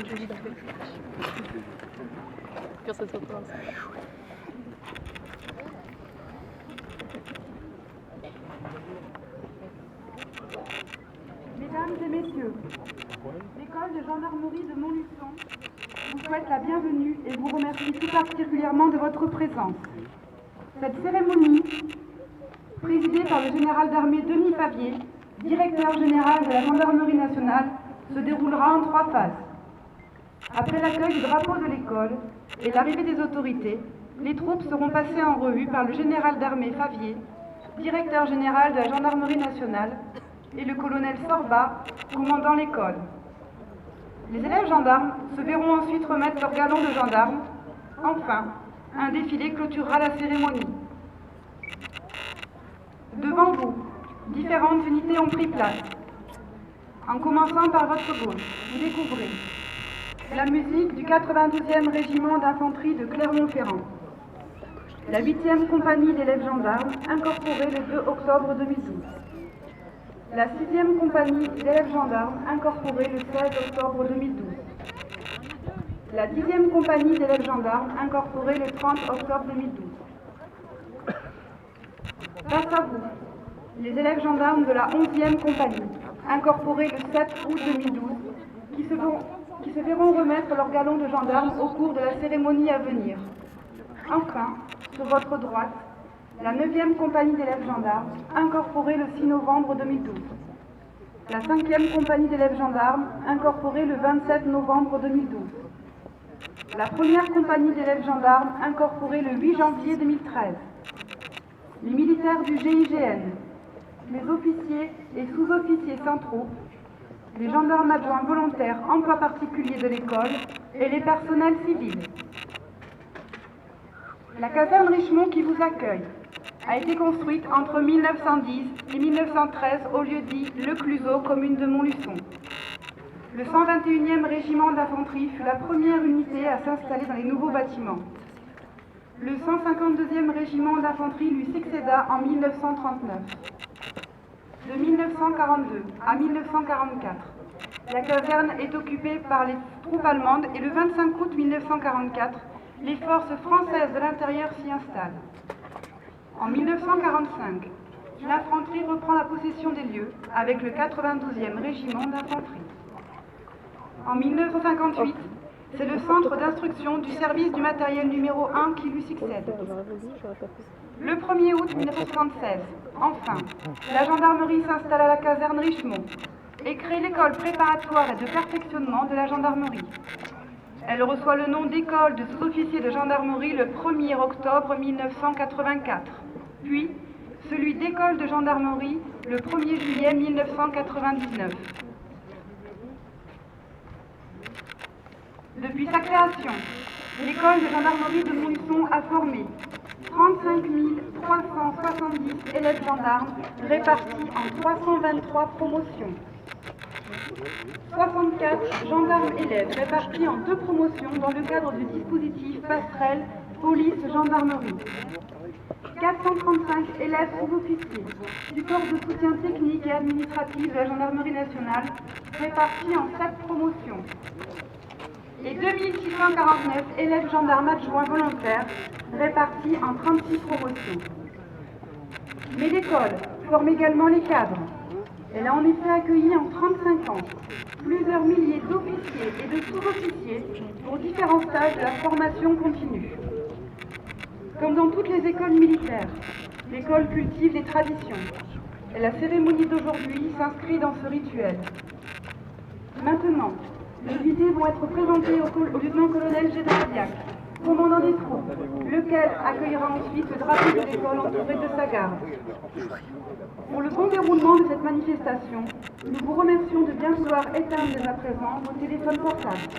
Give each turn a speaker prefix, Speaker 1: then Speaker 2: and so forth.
Speaker 1: Mesdames et messieurs, l'école de gendarmerie de Montluçon vous souhaite la bienvenue et vous remercie tout particulièrement de votre présence. Cette cérémonie, présidée par le général d'armée Denis Favier, directeur général de la gendarmerie nationale, se déroulera en 3 phases. Après l'accueil du drapeau de l'école et l'arrivée des autorités, les troupes seront passées en revue par le général d'armée Favier, directeur général de la gendarmerie nationale, et le colonel Sorba, commandant l'école. Les élèves gendarmes se verront ensuite remettre leur galon de gendarme. Enfin, un défilé clôturera la cérémonie. Devant vous, différentes unités ont pris place. En commençant par votre gauche, vous découvrez la musique du 92e régiment d'infanterie de Clermont-Ferrand, la 8e compagnie d'élèves gendarmes incorporée le 2 octobre 2012, la 6e compagnie d'élèves gendarmes incorporée le 16 octobre 2012, la 10e compagnie d'élèves gendarmes incorporée le 30 octobre 2012. Face à vous, les élèves gendarmes de la 11e compagnie, incorporés le 7 août 2012, qui se verront remettre leur galon de gendarme au cours de la cérémonie à venir. Enfin, sur votre droite, la 9e compagnie d'élèves gendarmes, incorporée le 6 novembre 2012. La 5e compagnie d'élèves gendarmes, incorporée le 27 novembre 2012. La 1re compagnie d'élèves gendarmes, incorporée le 8 janvier 2013. Les militaires du GIGN, les officiers et sous-officiers centraux, les gendarmes adjoints volontaires emploi particulier de l'école et les personnels civils. La caserne Richemont qui vous accueille a été construite entre 1910 et 1913 au lieu dit Le Cluseau, commune de Montluçon. Le 121e régiment d'infanterie fut la première unité à s'installer dans les nouveaux bâtiments. Le 152e régiment d'infanterie lui succéda en 1939. De 1942 à 1944, la caserne est occupée par les troupes allemandes et le 25 août 1944, les forces françaises de l'intérieur s'y installent. En 1945, l'infanterie reprend la possession des lieux avec le 92e régiment d'infanterie. En 1958, c'est le centre d'instruction du service du matériel numéro 1 qui lui succède. Le 1er août 1976, enfin, la gendarmerie s'installe à la caserne Richemont et crée l'école préparatoire et de perfectionnement de la gendarmerie. Elle reçoit le nom d'école de sous-officiers de gendarmerie le 1er octobre 1984, puis celui d'école de gendarmerie le 1er juillet 1999. Depuis sa création, l'école de gendarmerie de Montluçon a formé 35 370 élèves gendarmes répartis en 323 promotions. 64 gendarmes élèves répartis en 2 promotions dans le cadre du dispositif passerelle police-gendarmerie. 435 élèves sous-officiers du corps de soutien technique et administratif de la gendarmerie nationale répartis en 7 promotions. Et 2649 élèves gendarmes adjoints volontaires répartis en 36 promotions. Mais l'école forme également les cadres. Elle a en effet accueilli en 35 ans plusieurs milliers d'officiers et de sous-officiers pour différents stages de la formation continue. Comme dans toutes les écoles militaires, l'école cultive des traditions. Et la cérémonie d'aujourd'hui s'inscrit dans ce rituel. Maintenant, les invités vont être présentés au lieutenant-colonel Gédradiac, commandant des troupes, lequel accueillera ensuite le drapeau de l'école entouré de sa garde. Pour le bon déroulement de cette manifestation, nous vous remercions de bien vouloir éteindre dès à présent vos téléphones portables.